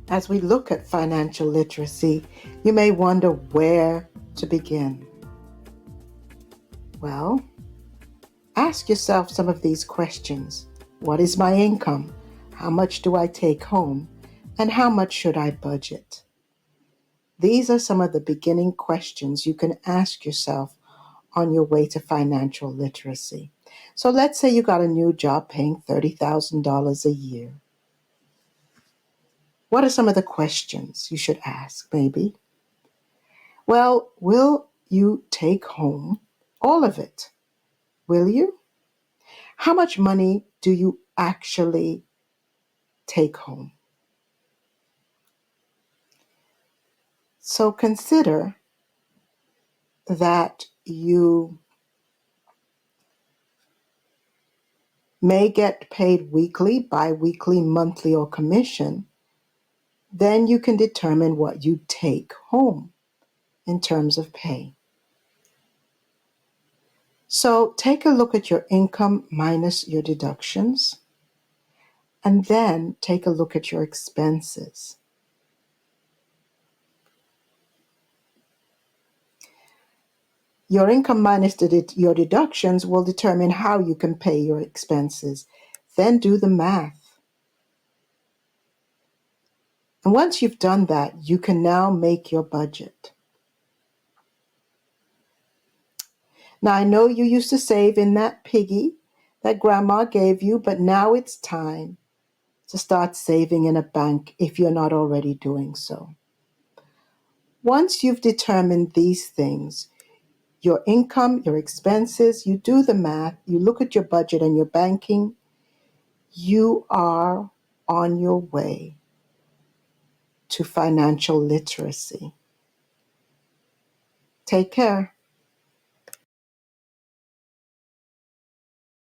As we look at financial literacy, you may wonder where to begin. Well, ask yourself some of these questions. What is my income? How much do I take home? And how much should I budget? These are some of the beginning questions you can ask yourself on your way to financial literacy. So let's say you got a new job paying $30,000 a year. What are some of the questions you should ask, maybe? Well, will you take home all of it? Will you? How much money do you actually take home? So consider that you may get paid weekly, bi-weekly, monthly, or commission. Then you can determine what you take home in terms of pay. So take a look at your income minus your deductions, and then take a look at your expenses. Your income minus your deductions will determine how you can pay your expenses. Then do the math. And once you've done that, you can now make your budget. Now, I know you used to save in that piggy that grandma gave you, but now it's time to start saving in a bank if you're not already doing so. Once you've determined these things, your income, your expenses, you do the math, you look at your budget and your banking, you are on your way to financial literacy. Take care.